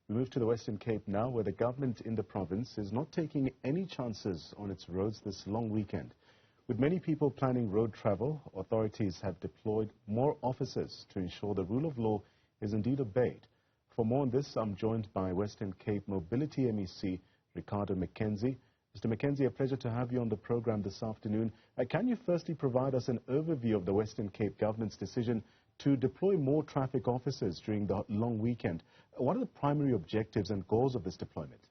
We move to the Western Cape now, where the government in the province is not taking any chances on its roads this long weekend. With many people planning road travel, authorities have deployed more officers to ensure the rule of law is indeed obeyed. For more on this, I'm joined by Western Cape Mobility MEC Ricardo Mackenzie. Mr. Mackenzie, a pleasure to have you on the program this afternoon. Can you firstly provide us an overview of the Western Cape government's decision to deploy more traffic officers during the long weekend? What are the primary objectives and goals of this deployment?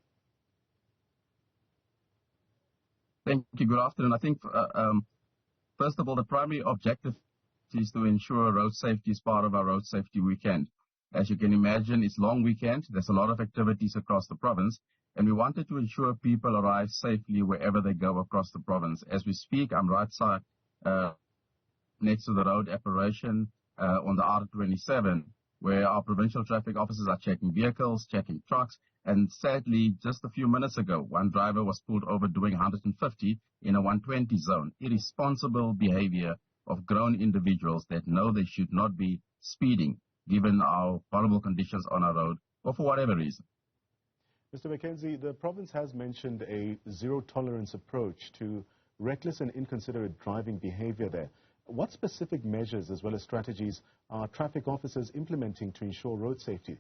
Thank you. Good afternoon. I think, first of all, the primary objective is to ensure road safety as part of our road safety weekend. As you can imagine, it's long weekend. There's a lot of activities across the province, and we wanted to ensure people arrive safely wherever they go across the province. As we speak, I'm right side next to the road operation on the R27, where our provincial traffic officers are checking vehicles, checking trucks, and sadly, just a few minutes ago, one driver was pulled over doing 150 in a 120 zone. Irresponsible behavior of grown individuals that know they should not be speeding, given our horrible conditions on our road, or for whatever reason. Mr. Mackenzie, the province has mentioned a zero-tolerance approach to reckless and inconsiderate driving behavior there. What specific measures as well as strategies are traffic officers implementing to ensure road safety?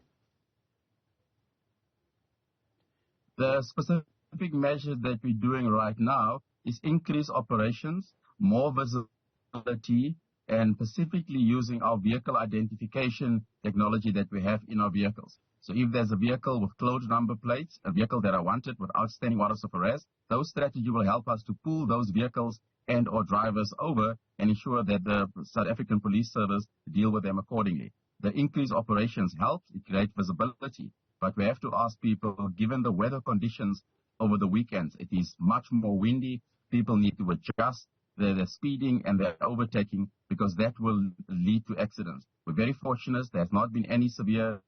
The specific measures that we're doing right now is increase operations, more visibility, and specifically using our vehicle identification technology that we have in our vehicles. So if there's a vehicle with closed number plates, a vehicle that are wanted with outstanding orders of arrest, those strategies will help us to pull those vehicles and or drivers over and ensure that the South African Police Service deal with them accordingly. The increased operations helps, it creates visibility, but we have to ask people, given the weather conditions over the weekends, it is much more windy, people need to adjust their speeding and their overtaking because that will lead to accidents. We're very fortunate there has not been any severe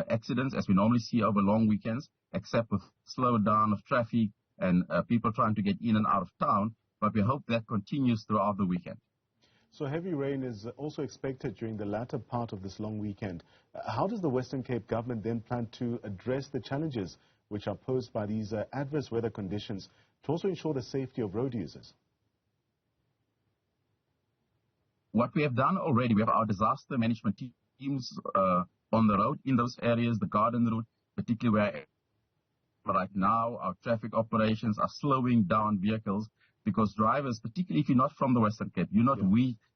accidents as we normally see over long weekends, except with slowdown of traffic and people trying to get in and out of town, but we hope that continues throughout the weekend. So heavy rain is also expected during the latter part of this long weekend. How does the Western Cape government then plan to address the challenges which are posed by these adverse weather conditions to also ensure the safety of road users? What we have done already, we have our disaster management teams on the road in those areas, the garden route, particularly where right now our traffic operations are slowing down vehicles because drivers, particularly if you're not from the Western Cape, you're not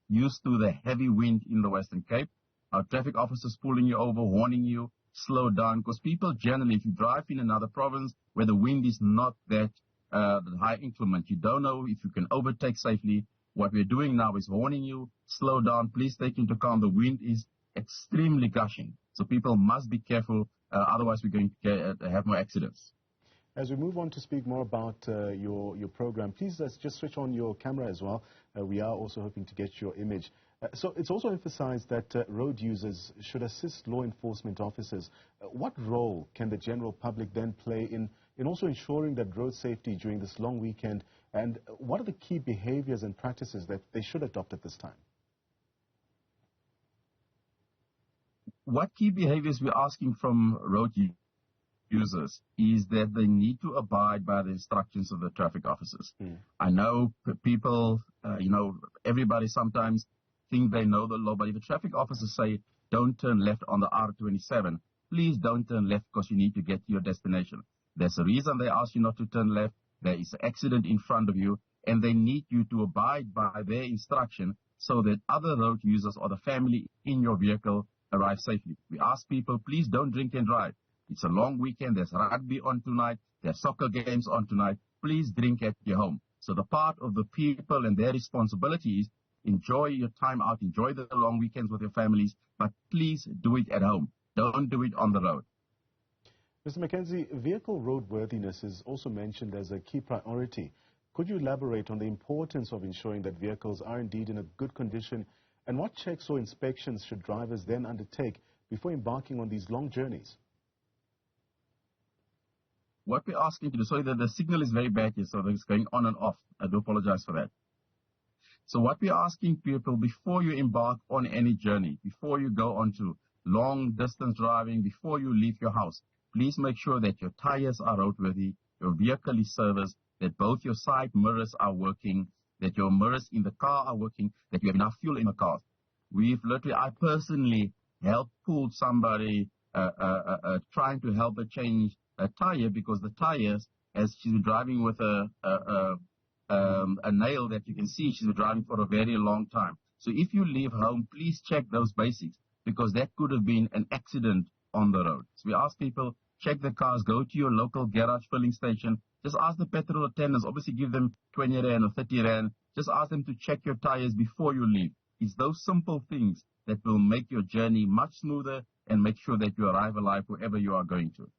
used to the heavy wind in the Western Cape. Our traffic officers pulling you over, warning you, slow down, because people generally, if you drive in another province where the wind is not that high increment, you don't know if you can overtake safely. What we're doing now is warning you, slow down, please take into account the wind is extremely gushing. So people must be careful, otherwise we're going to have more accidents. As we move on to speak more about your program, please let's just switch on your camera as well. We are also hoping to get your image. So it's also emphasized that road users should assist law enforcement officers. What role can the general public then play in also ensuring that road safety during this long weekend, and what are the key behaviors and practices that they should adopt at this time? What key behaviors we're asking from road users is that they need to abide by the instructions of the traffic officers. I know people, everybody sometimes think they know the law, but if the traffic officers say, don't turn left on the R27, please don't turn left because you need to get to your destination. There's a reason they ask you not to turn left. There is an accident in front of you, and they need you to abide by their instruction so that other road users or the family in your vehicle arrive safely. We ask people, please don't drink and drive. It's a long weekend. There's rugby on tonight. There's soccer games on tonight. Please drink at your home. So the part of the people and their responsibility is enjoy your time out, enjoy the long weekends with your families, but please do it at home. Don't do it on the road. Mr. Mackenzie, vehicle roadworthiness is also mentioned as a key priority. Could you elaborate on the importance of ensuring that vehicles are indeed in a good condition, and what checks or inspections should drivers then undertake before embarking on these long journeys? What we're asking to do, sorry, the signal is very bad here, so it's going on and off. I do apologize for that. So what we're asking people before you embark on any journey, before you go on to long distance driving, before you leave your house, please make sure that your tires are roadworthy, your vehicle is serviced, that both your side mirrors are working, that your mirrors in the car are working, that you have enough fuel in the car. I personally helped pull somebody trying to help her change a tire because the tires, as she's been driving with a nail that you can see, she's been driving for a very long time. So if you leave home, please check those basics because that could have been an accident on the road. So we ask people, check the cars, go to your local garage filling station. Just ask the petrol attendants, obviously give them 20 Rand or 30 Rand. Just ask them to check your tires before you leave. It's those simple things that will make your journey much smoother and make sure that you arrive alive wherever you are going to.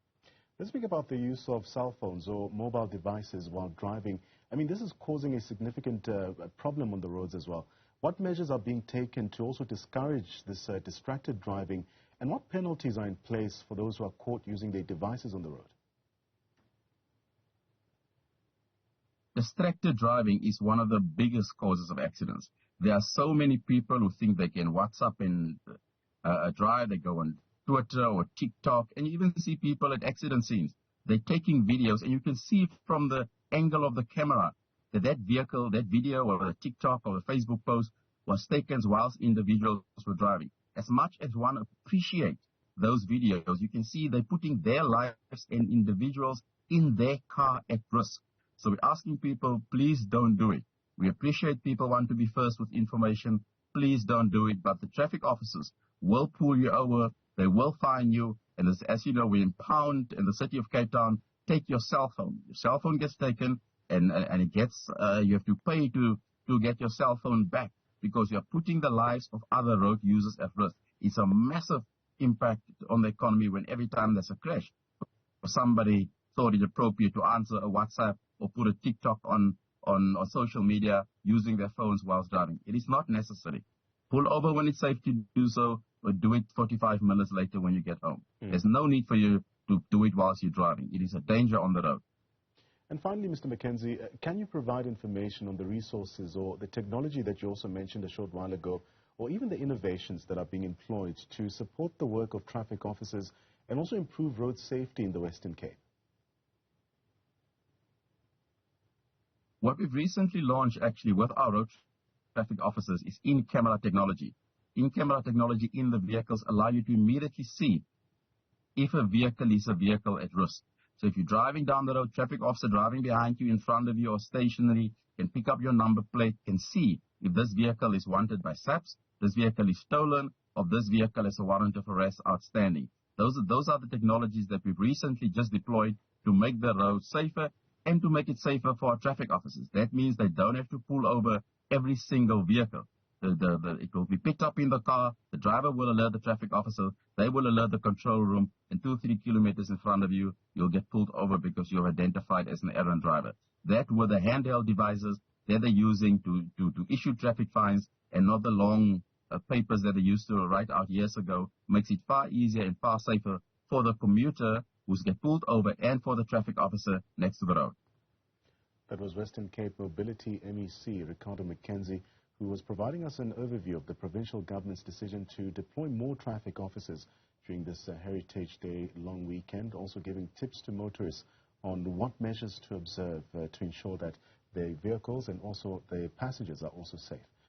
Let's speak about the use of cell phones or mobile devices while driving. I mean, this is causing a significant problem on the roads as well. What measures are being taken to also discourage this distracted driving, and what penalties are in place for those who are caught using their devices on the road? Distracted driving is one of the biggest causes of accidents. There are so many people who think they can WhatsApp and drive. They go on Twitter or TikTok, and you even see people at accident scenes. They're taking videos, and you can see from the angle of the camera that vehicle, that video or the TikTok or the Facebook post was taken whilst individuals were driving. As much as one appreciates those videos, you can see they're putting their lives and individuals in their car at risk. So we're asking people, please don't do it. We appreciate people want to be first with information. Please don't do it. But the traffic officers will pull you over. They will fine you. And as you know, we impound in the city of Cape Town, take your cell phone. Your cell phone gets taken and it gets, you have to pay to get your cell phone back because you're putting the lives of other road users at risk. It's a massive impact on the economy when every time there's a crash, somebody thought it appropriate to answer a WhatsApp or put a TikTok on social media using their phones whilst driving. It is not necessary. Pull over when it's safe to do so, or do it 45 minutes later when you get home. There's no need for you to do it whilst you're driving. It is a danger on the road. And finally, Mr. Mackenzie, can you provide information on the resources or the technology that you also mentioned a short while ago, or even the innovations that are being employed to support the work of traffic officers and also improve road safety in the Western Cape? What we've recently launched actually with our road traffic officers is in-camera technology. In-camera technology in the vehicles allow you to immediately see if a vehicle is a vehicle at risk. So if you're driving down the road, traffic officer driving behind you, in front of you, or stationary, can pick up your number plate, can see if this vehicle is wanted by SAPS, this vehicle is stolen, or this vehicle has a warrant of arrest outstanding. Those are the technologies that we've recently just deployed to make the road safer and to make it safer for our traffic officers. That means they don't have to pull over every single vehicle. It will be picked up in the car. The driver will alert the traffic officer. They will alert the control room. And 2-3 kilometers in front of you, you'll get pulled over because you're identified as an errant driver. That with the handheld devices that they're using to issue traffic fines and not the long papers that they used to write out years ago makes it far easier and far safer for the commuter who's get pulled over and for the traffic officer next to the road. That was Western Cape Mobility MEC Ricardo Mackenzie, who was providing us an overview of the provincial government's decision to deploy more traffic officers during this Heritage Day long weekend, also giving tips to motorists on what measures to observe to ensure that their vehicles and also their passengers are also safe.